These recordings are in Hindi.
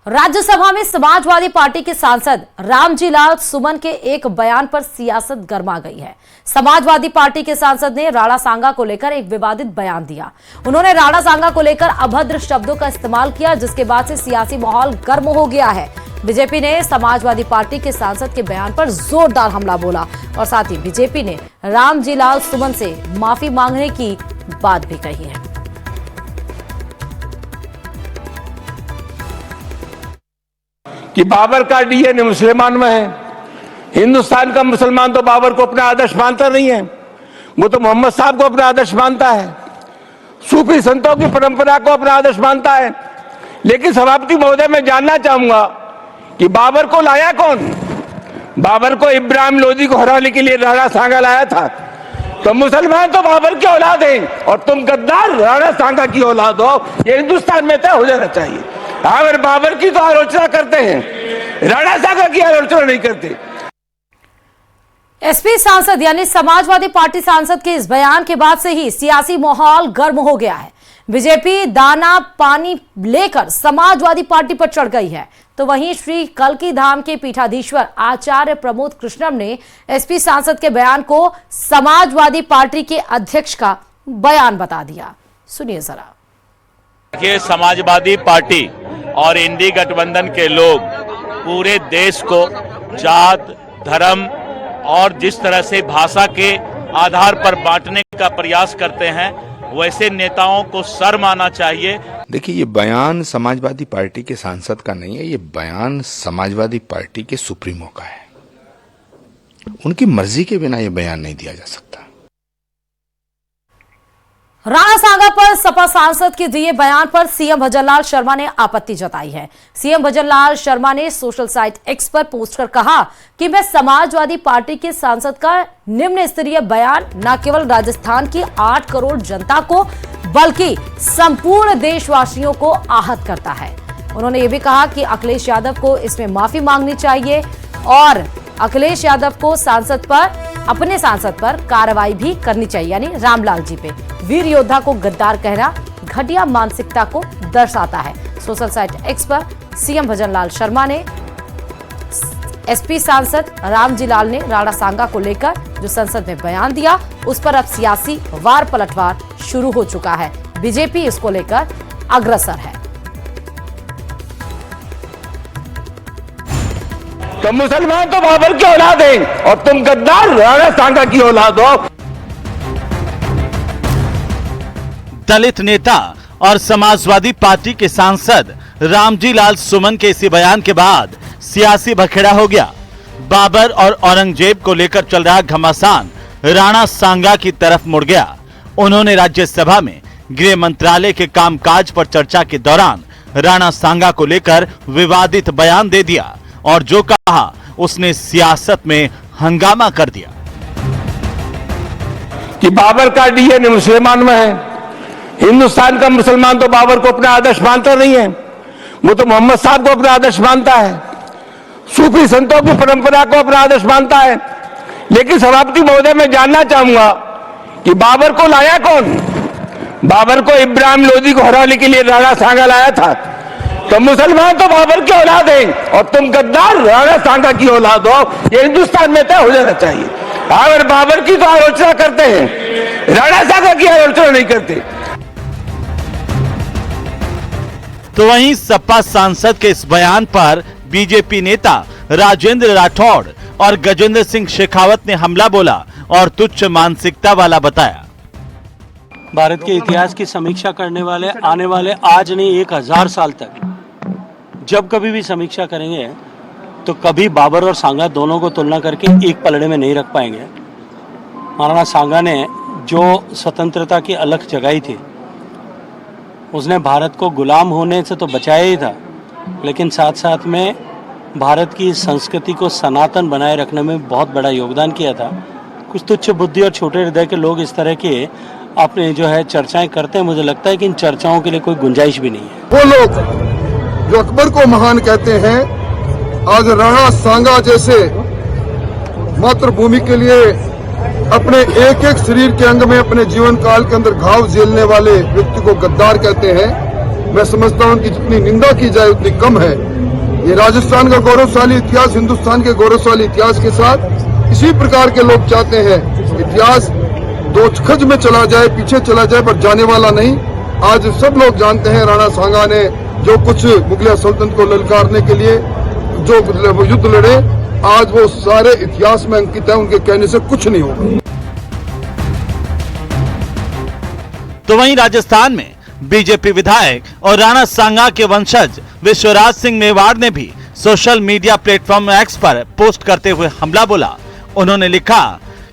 राज्यसभा में समाजवादी पार्टी के सांसद रामजी लाल सुमन के एक बयान पर सियासत गर्मा गई है। समाजवादी पार्टी के सांसद ने राणा सांगा को लेकर एक विवादित बयान दिया। उन्होंने राणा सांगा को लेकर अभद्र शब्दों का इस्तेमाल किया, जिसके बाद से सियासी माहौल गर्म हो गया है। बीजेपी ने समाजवादी पार्टी के सांसद के बयान पर जोरदार हमला बोला और साथ ही बीजेपी ने रामजी लाल सुमन से माफी मांगने की बात भी कही है। कि बाबर का डीएनए मुसलमान में है। हिंदुस्तान का मुसलमान तो बाबर को अपना आदर्श मानता नहीं है, वो तो मोहम्मद साहब को अपना आदर्श मानता है, सूफी संतों की परंपरा को अपना आदर्श मानता है। लेकिन सभापति महोदय, मैं जानना चाहूंगा कि बाबर को लाया कौन? बाबर को इब्राहिम लोदी को हराने के लिए राणा सांगा लाया था। तो मुसलमान तो बाबर की औलाद हैं और तुम गद्दार राणा सांगा की औलाद हो, ये हिंदुस्तान में तय हो जाना चाहिए। अगर बाबर की तो आलोचना करते हैं, राणा सांगा की आलोचना नहीं करते। एसपी सांसद यानी समाजवादी पार्टी सांसद के इस बयान के बाद से ही सियासी माहौल गर्म हो गया है। बीजेपी दाना पानी लेकर समाजवादी पार्टी पर चढ़ गई है, तो वहीं श्री कल्की धाम के पीठाधीश्वर आचार्य प्रमोद कृष्णम ने एसपी सांसद के बयान को समाजवादी पार्टी के अध्यक्ष का बयान बता दिया। सुनिए जरा। ये समाजवादी पार्टी और इंडी गठबंधन के लोग पूरे देश को जात, धर्म और जिस तरह से भाषा के आधार पर बांटने का प्रयास करते हैं, वैसे नेताओं को शर्म आना चाहिए। देखिए, ये बयान समाजवादी पार्टी के सांसद का नहीं है, ये बयान समाजवादी पार्टी के सुप्रीमो का है। उनकी मर्जी के बिना ये बयान नहीं दिया जा सकता। राणा सांगा पर सपा सांसद के दिए बयान पर सीएम भजनलाल शर्मा ने आपत्ति जताई है। सीएम भजनलाल शर्मा ने सोशल साइट एक्स पर पोस्ट कर कहा कि मैं समाजवादी पार्टी के सांसद का निम्न स्तरीय बयान न केवल राजस्थान की 8 करोड़ जनता को बल्कि संपूर्ण देशवासियों को आहत करता है। उन्होंने ये भी कहा कि अखिलेश यादव को इसमें माफी मांगनी चाहिए और अखिलेश यादव को अपने सांसद पर कार्रवाई भी करनी चाहिए, यानी रामलाल जी पे। वीर योद्धा को गद्दार कहना घटिया मानसिकता को दर्शाता है। सोशल साइट एक्स पर सीएम भजनलाल शर्मा ने एसपी सांसद रामजी लाल ने राणा सांगा को लेकर जो संसद में बयान दिया, उस पर अब सियासी वार पलटवार शुरू हो चुका है। बीजेपी इसको लेकर अग्रसर है। तो मुसलमान तो बाबर की औलाद हैं और तुम गद्दार राणा सांगा की औलाद हो। दलित नेता और समाजवादी पार्टी के सांसद रामजी लाल सुमन के इसी बयान के बाद सियासी बखेड़ा हो गया। बाबर और औरंगजेब को लेकर चल रहा घमासान राणा सांगा की तरफ मुड़ गया। उन्होंने राज्यसभा में गृह मंत्रालय के कामकाज पर चर्चा के दौरान राणा सांगा को लेकर विवादित बयान दे दिया और जो कहा उसने सियासत में हंगामा कर दिया। कि बाबर का डीएनए मुसलमान में है। हिंदुस्तान का मुसलमान तो बाबर को अपना आदर्श मानता नहीं है, वो तो मोहम्मद साहब को अपना आदर्श मानता है, सूफी संतों की परंपरा को अपना आदर्श मानता है। लेकिन सभापति महोदय, मैं जानना चाहूंगा कि बाबर को लाया कौन? बाबर को इब्राहिम लोदी को हराने के लिए राणा सांगा लाया था। तो मुसलमान तो बाबर की औलाद हैं और तुम गद्दार राणा सांगा की औलाद हो, ये हिंदुस्तान में तय हो जाना चाहिए। अगर बाबर की तो आलोचना करते हैं, राणा सांगा की आलोचना नहीं करते। तो वहीं सपा सांसद के इस बयान पर बीजेपी नेता राजेंद्र राठौड़ और गजेंद्र सिंह शेखावत ने हमला बोला और तुच्छ मानसिकता वाला बताया। भारत के इतिहास की समीक्षा करने वाले आने वाले आज नहीं 1000 साल तक जब कभी भी समीक्षा करेंगे तो कभी बाबर और सांगा दोनों को तुलना करके एक पलड़े में नहीं रख पाएंगे। महाराणा सांगा ने जो स्वतंत्रता की अलख जगाई थी, उसने भारत को गुलाम होने से तो बचाया ही था, लेकिन साथ साथ में भारत की संस्कृति को सनातन बनाए रखने में बहुत बड़ा योगदान किया था। कुछ तुच्छ बुद्धि और छोटे हृदय के लोग इस तरह के अपने जो है चर्चाएं करते हैं। मुझे लगता है कि इन चर्चाओं के लिए कोई गुंजाइश भी नहीं है। वो लोग जो अकबर को महान कहते हैं, आज राणा सांगा जैसे मातृभूमि के लिए अपने एक एक शरीर के अंग में अपने जीवन काल के अंदर घाव झेलने वाले व्यक्ति को गद्दार कहते हैं। मैं समझता हूं कि जितनी निंदा की जाए उतनी कम है। ये राजस्थान का गौरवशाली इतिहास हिंदुस्तान के गौरवशाली इतिहास के साथ इसी प्रकार के लोग चाहते हैं इतिहास दो खज में चला जाए, पीछे चला जाए, पर जाने वाला नहीं। आज सब लोग जानते हैं राणा सांगा ने जो कुछ मुगलिया सल्तनत को ललकारने के लिए जो युद्ध लड़े, आज वो सारे इतिहास में अंकित है, उनके कहने से कुछ नहीं होगा। तो वहीं राजस्थान में बीजेपी विधायक और राणा सांगा के वंशज विश्वराज सिंह मेवाड़ ने भी सोशल मीडिया प्लेटफॉर्म एक्स पर पोस्ट करते हुए हमला बोला। उन्होंने लिखा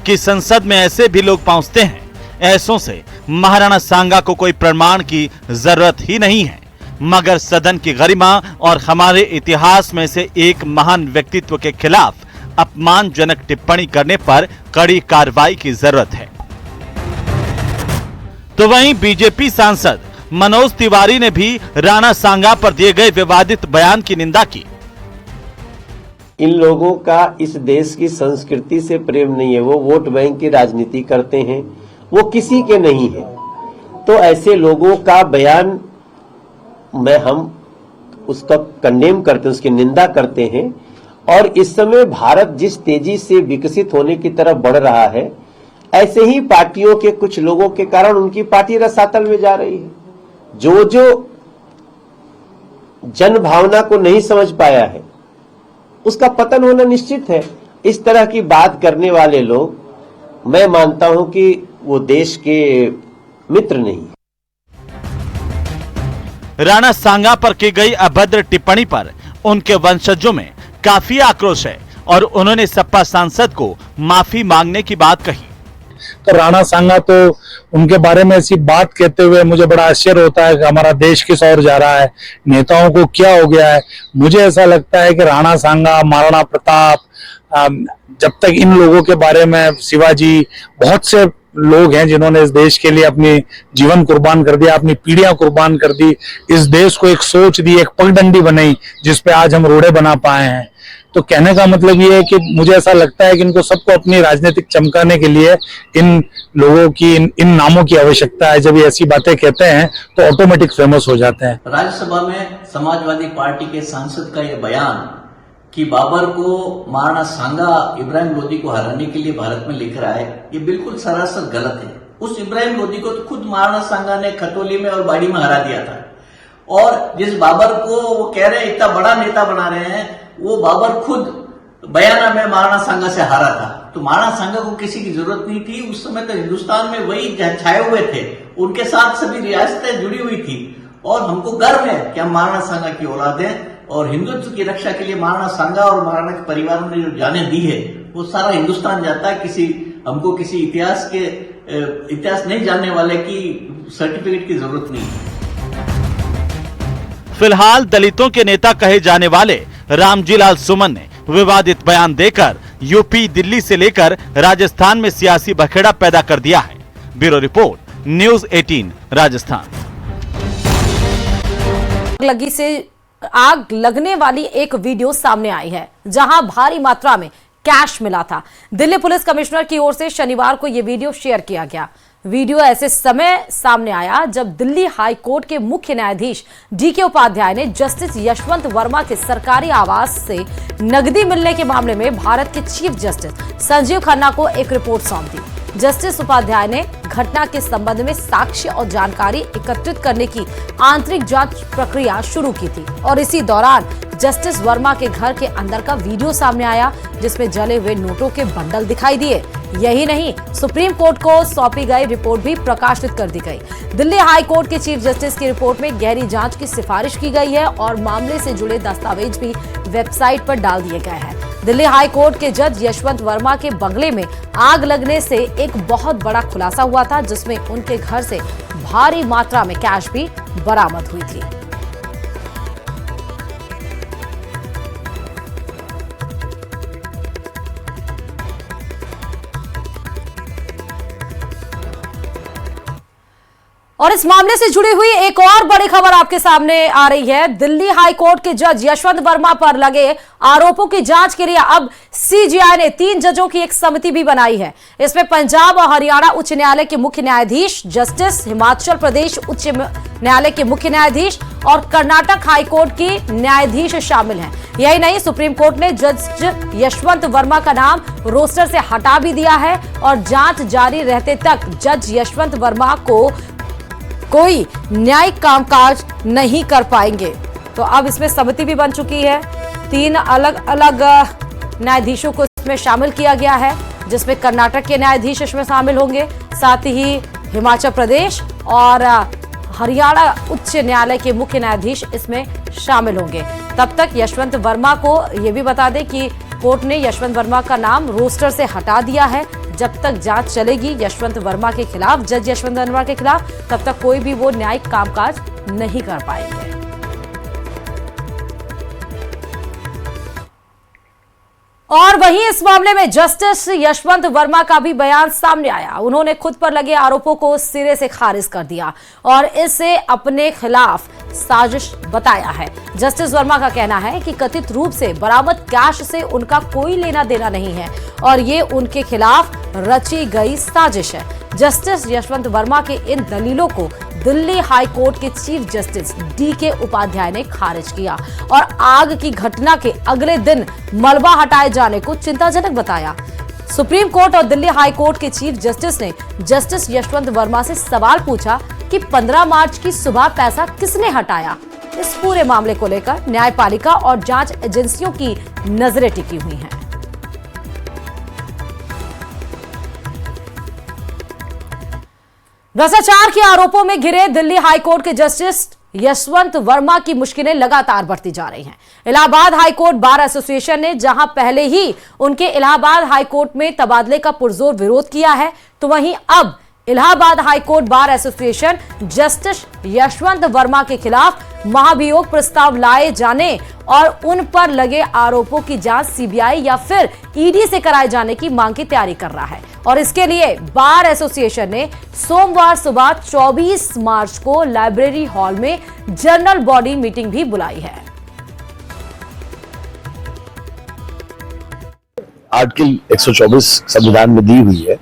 कि संसद में ऐसे भी लोग पहुंचते हैं, ऐसों से महाराणा सांगा को कोई प्रमाण की जरूरत ही नहीं है, मगर सदन की गरिमा और हमारे इतिहास में से एक महान व्यक्तित्व के खिलाफ अपमानजनक टिप्पणी करने पर कड़ी कार्रवाई की जरूरत है। तो वहीं बीजेपी सांसद मनोज तिवारी ने भी राणा सांगा पर दिए गए विवादित बयान की निंदा की। इन लोगों का इस देश की संस्कृति से प्रेम नहीं है, वो वोट बैंक की राजनीति करते हैं, वो किसी के नहीं है। तो ऐसे लोगों का बयान हम उसका कंडेम करते हैं, उसकी निंदा करते हैं। और इस समय भारत जिस तेजी से विकसित होने की तरफ बढ़ रहा है, ऐसे ही पार्टियों के कुछ लोगों के कारण उनकी पार्टी रसातल में जा रही है। जो जन भावना को नहीं समझ पाया है, उसका पतन होना निश्चित है। इस तरह की बात करने वाले लोग, मैं मानता हूं कि वो देश के मित्र नहीं है। राणा सांगा पर की गई अभद्र टिप्पणी पर उनके वंशजों में काफी आक्रोश है और उन्होंने सपा सांसद को माफी मांगने की बात कही। तो राणा सांगा तो उनके बारे में ऐसी बात कहते हुए मुझे बड़ा आश्चर्य होता है कि हमारा देश किस ओर जा रहा है, नेताओं को क्या हो गया है। मुझे ऐसा लगता है कि राणा सांगा, महाराणा प्रताप, जब तक इन लोगों के बारे में शिवाजी, बहुत से लोग हैं जिन्होंने इस देश के लिए अपनी जीवन कुर्बान कर दिया, अपनी पीढ़ियां कुर्बान कर दी, इस देश को एक सोच दी, एक पगडंडी बनाई जिसपे आज हम रोड़े बना पाए हैं। तो कहने का मतलब ये है कि मुझे ऐसा लगता है कि इनको सबको अपनी राजनीतिक चमकाने के लिए इन लोगों की इन नामों की आवश्यकता है। जब ये ऐसी बातें कहते हैं तो ऑटोमेटिक फेमस हो जाते हैं। राज्यसभा में समाजवादी पार्टी के सांसद का यह बयान कि बाबर को महाराणा सांगा इब्राहिम लोदी को हराने के लिए भारत में लिख रहा है, ये बिल्कुल सरासर गलत है। उस इब्राहिम लोदी को तो खुद महाराणा सांगा ने खतौली में और बाड़ी में हरा दिया था। और जिस बाबर को वो कह रहे हैं इतना बड़ा नेता बना रहे हैं, वो बाबर खुद बयाना में महाराणा सांगा से हारा था। तो महाराणा सांगा को किसी की जरूरत नहीं थी। उस समय तो हिंदुस्तान में वही छाए हुए थे, उनके साथ सभी रियासतें जुड़ी हुई थी। और हमको गर्व है कि हम महाराणा सांगा की औलाद हैं और हिंदुत्व की रक्षा के लिए महाराणा सांगा और महाराणा के परिवार ने जो जाने दी है, वो सारा हिंदुस्तान जाता है। हमको किसी इतिहास नहीं जानने वाले की सर्टिफिकेट की जरूरत नहीं है। फिलहाल दलितों के नेता कहे जाने वाले रामजीलाल सुमन ने विवादित बयान देकर यूपी, दिल्ली से लेकर राजस्थान में सियासी बखेड़ा पैदा कर दिया है। Bureau report, news 18 Rajasthan. आग लगने वाली एक वीडियो सामने आई है जहां भारी मात्रा में कैश मिला था। दिल्ली पुलिस कमिश्नर की ओर से शनिवार को यह वीडियो शेयर किया गया। वीडियो ऐसे समय सामने आया जब दिल्ली हाई कोर्ट के मुख्य न्यायाधीश डीके उपाध्याय ने जस्टिस यशवंत वर्मा के सरकारी आवास से नकदी मिलने के मामले में भारत के चीफ जस्टिस संजीव खन्ना को एक रिपोर्ट सौंप दी। जस्टिस उपाध्याय ने घटना के संबंध में साक्ष्य और जानकारी एकत्रित करने की आंतरिक जांच प्रक्रिया शुरू की थी और इसी दौरान जस्टिस वर्मा के घर के अंदर का वीडियो सामने आया जिसमें जले हुए नोटों के बंडल दिखाई दिए। यही नहीं, सुप्रीम कोर्ट को सौंपी गई रिपोर्ट भी प्रकाशित कर दी गई। दिल्ली हाई कोर्ट के चीफ जस्टिस की रिपोर्ट में गहरी जांच की सिफारिश की गई है और मामले से जुड़े दस्तावेज भी वेबसाइट पर डाल दिए गए हैं। दिल्ली हाई कोर्ट के जज यशवंत वर्मा के बंगले में आग लगने से एक बहुत बड़ा खुलासा हुआ था जिसमें उनके घर से भारी मात्रा में कैश भी बरामद हुई थी। और इस मामले से जुड़ी हुई एक और बड़ी खबर आपके सामने आ रही है। दिल्ली हाई कोर्ट के जज यशवंत वर्मा पर लगे आरोपों की जांच के लिए अब सीजीआई ने 3 जजों की एक समिति भी बनाई है। इसमें पंजाब और हरियाणा उच्च न्यायालय के मुख्य न्यायाधीश जस्टिस, हिमाचल प्रदेश उच्च न्यायालय के मुख्य न्यायाधीश और कर्नाटक हाई कोर्ट की न्यायाधीश शामिल हैं। यही नहीं, सुप्रीम कोर्ट ने जज यशवंत वर्मा का नाम रोस्टर से हटा भी दिया है और जांच जारी रहते तक जज यशवंत वर्मा को कोई न्यायिक कामकाज नहीं कर पाएंगे। तो अब इसमें समिति भी बन चुकी है। 3 अलग अलग न्यायाधीशों को इसमें शामिल किया गया है, जिसमें कर्नाटक के न्यायाधीश इसमें शामिल होंगे, साथ ही हिमाचल प्रदेश और हरियाणा उच्च न्यायालय के मुख्य न्यायाधीश इसमें शामिल होंगे। तब तक यशवंत वर्मा को ये भी बता दें कि कोर्ट ने यशवंत वर्मा का नाम रोस्टर से हटा दिया है। जब तक जांच चलेगी यशवंत वर्मा के खिलाफ, जज यशवंत वर्मा के खिलाफ, तब तक कोई भी वो न्यायिक कामकाज नहीं कर पाएंगे। और वहीं इस मामले में जस्टिस यशवंत वर्मा का भी बयान सामने आया। उन्होंने खुद पर लगे आरोपों को सिरे से खारिज कर दिया और इसे अपने खिलाफ साजिश बताया है। जस्टिस वर्मा का कहना है कि कथित रूप से बरामद कैश से उनका कोई लेना देना नहीं है और ये उनके खिलाफ रची गई साजिश है। जस्टिस यशवंत वर्मा के इन दलीलों को दिल्ली हाई कोर्ट के चीफ जस्टिस DK उपाध्याय ने खारिज किया और आग की घटना के अगले दिन मलबा हटाए जाने को चिंताजनक बताया। सुप्रीम कोर्ट और दिल्ली हाई कोर्ट के चीफ जस्टिस ने जस्टिस यशवंत वर्मा से सवाल पूछा कि 15 मार्च की सुबह पैसा किसने हटाया। इस पूरे मामले को लेकर न्यायपालिका और जांच एजेंसियों की नजरें टिकी हुई हैं। भ्रष्टाचार के आरोपों में घिरे दिल्ली हाईकोर्ट के जस्टिस यशवंत वर्मा की मुश्किलें लगातार बढ़ती जा रही हैं। इलाहाबाद हाईकोर्ट बार एसोसिएशन ने जहां पहले ही उनके इलाहाबाद हाईकोर्ट में तबादले का पुरजोर विरोध किया है, तो वहीं अब Allahabad high court bar association justice Yashwant Verma के खिलाफ महाभियोग प्रस्ताव लाए जाने और उन पर लगे आरोपों की जांच सीबीआई या फिर ईडी से कराए जाने की मांग की तैयारी कर रहा है। और इसके लिए बार एसोसिएशन ने सोमवार सुबह 24 मार्च को लाइब्रेरी हॉल में जनरल बॉडी मीटिंग भी बुलाई है। आर्टिकल 124 संविधान में दी हुई है,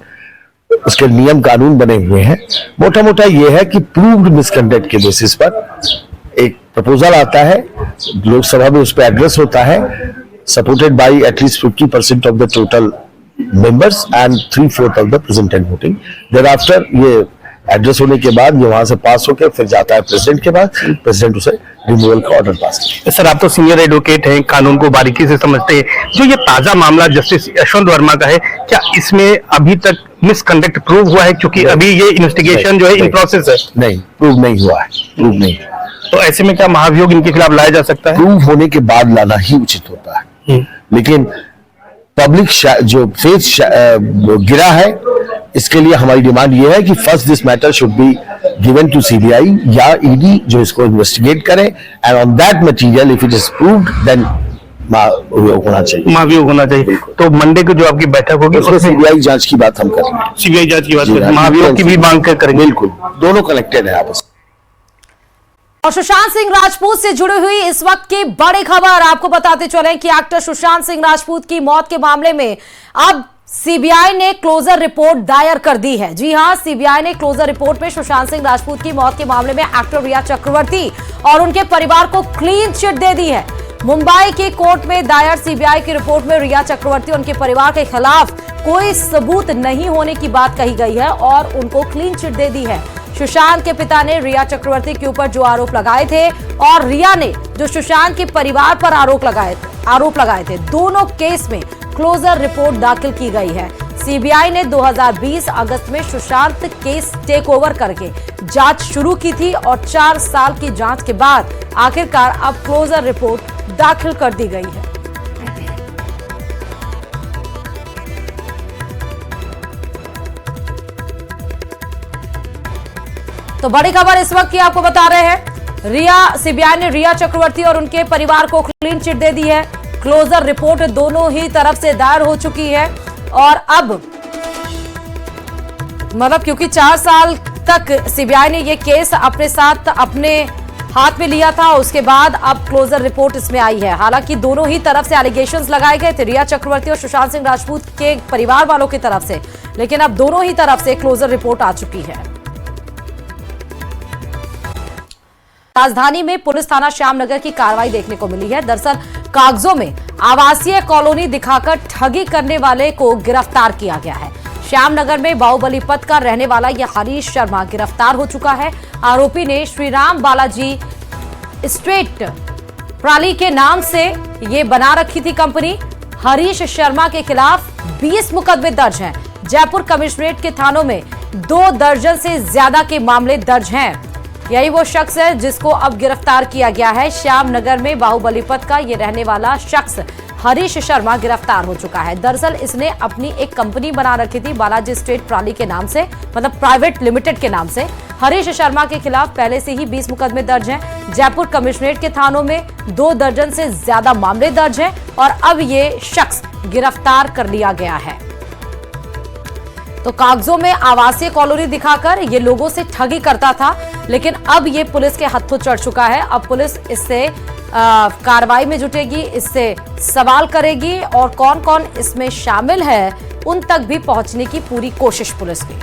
उसके नियम कानून बने हुए हैं। मोटा मोटा ये है कि प्रूव्ड मिसकंडक्ट के बेसिस पर एक प्रपोजल आता है, लोकसभा में उस पर एड्रेस होता है, supported by at least 50% of the total members and 3/4 of the present and voting. Thereafter ये एड्रेस होने के बाद ये वहां से पास होकर फिर जाता है प्रेसिडेंट के पास, प्रेसिडेंट उसे रिमूवल का ऑर्डर पास करता है। सर, आप तो सीनियर एडवोकेट हैं, कानून को बारीकी से समझते हैं। जो ये ताजा मामला जस्टिस यशवंत वर्मा का है, क्या इसमें अभी तक मिसकंडक्ट प्रूव हुआ है? क्योंकि अभी ये इन्वेस्टिगेशन जो है इन प्रोसेस है। नहीं, प्रूव नहीं हुआ है, प्रूव नहीं। तो ऐसे में क्या महाभियोग इनके खिलाफ लाया जा सकता है? प्रूव होने के बाद लाना ही उचित होता है, लेकिन पब्लिक जो फेथ गिरा है, इसके लिए हमारी डिमांड ये है कि first this matter should be given to CBI या ईडी जो इसको इन्वेस्टिगेट करे, and on that material if it is proved then महाभियोग होना चाहिए। महाभियोग होना चाहिए। तो मंडे को जो आपकी बैठक होगी उसमें सीबीआई जांच की बात हम कर रहे हैं। सीबीआई जांच की बात करें, महाभियोग की भी मांग करेंगे। बिल्कुल, दोनों कनेक्टेड है आपस में। और सुशांत सिंह राजपूत से जुड़ी हुई इस वक्त की बड़ी खबर आपको बताते चले कि एक्टर सुशांत सिंह राजपूत की मौत के मामले में अब सीबीआई ने क्लोजर रिपोर्ट दायर कर दी है। जी हां, सीबीआई ने क्लोजर रिपोर्ट में सुशांत सिंह राजपूत की मौत के मामले में एक्टर रिया चक्रवर्ती और उनके परिवार को क्लीन चिट दे दी है। मुंबई की कोर्ट में दायर सीबीआई की रिपोर्ट में रिया चक्रवर्ती और उनके परिवार के खिलाफ कोई सबूत नहीं होने की बात कही गई है और उनको क्लीन चिट दे दी है। सुशांत के पिता ने रिया चक्रवर्ती के ऊपर जो आरोप लगाए थे और रिया ने जो सुशांत के परिवार पर आरोप लगाए थे, दोनों केस में क्लोजर रिपोर्ट दाखिल की गई है। सीबीआई ने 2020 अगस्त में सुशांत केस टेक ओवर करके जांच शुरू की थी और 4 साल की जांच के बाद आखिरकार अब क्लोजर रिपोर्ट दाखिल कर दी गई है। तो बड़ी खबर इस वक्त की आपको बता रहे हैं, सीबीआई ने रिया चक्रवर्ती और उनके परिवार को क्लीन चिट दे दी है। क्लोजर रिपोर्ट दोनों ही तरफ से दायर हो चुकी है और अब क्योंकि 4 साल तक सीबीआई ने ये केस अपने साथ अपने हाथ में लिया था, उसके बाद अब क्लोजर रिपोर्ट इसमें आई है। हालांकि दोनों ही तरफ से एलिगेशंस लगाए गए थे, रिया चक्रवर्ती और सुशांत सिंह राजपूत के परिवार वालों की तरफ से, लेकिन अब दोनों ही तरफ से क्लोजर रिपोर्ट आ चुकी है। राजधानी में पुलिस थाना श्यामनगर की कार्रवाई देखने को मिली है। दरअसल कागजों में आवासीय कॉलोनी दिखाकर ठगी करने वाले को गिरफ्तार किया गया है। श्यामनगर में बाहुबली पथ का रहने वाला यह हरीश शर्मा गिरफ्तार हो चुका है। आरोपी ने श्रीराम बालाजी स्ट्रीट प्राली के नाम से ये बना रखी थी कंपनी। हरीश शर्मा के खिलाफ 20 मुकदमे दर्ज हैं। जयपुर कमिश्नरेट के थानों में 2 दर्जन से ज्यादा के मामले दर्ज हैं। यही वो शख्स है जिसको अब गिरफ्तार किया गया है। श्यामनगर में बाहुबली पथ का ये रहने वाला शख्स हरीश शर्मा गिरफ्तार हो चुका है। दरअसल इसने अपनी एक कंपनी बना रखी थी बालाजी स्ट्रीट प्राली के नाम से, मतलब प्राइवेट लिमिटेड के नाम से। हरीश शर्मा के खिलाफ पहले से ही 20 मुकदमे दर्ज हैं। जयपुर कमिश्नरेट के थानों में 2 दर्जन से ज्यादा मामले दर्ज हैं और अब ये शख्स गिरफ्तार कर लिया गया है। तो कागजों में आवासीय कॉलोनी दिखाकर ये लोगों से ठगी करता था, लेकिन अब ये पुलिस के हाथों चढ़ चुका है। अब पुलिस इससे कार्रवाई में जुटेगी, इससे सवाल करेगी और कौन कौन इसमें शामिल है उन तक भी पहुंचने की पूरी कोशिश पुलिस की।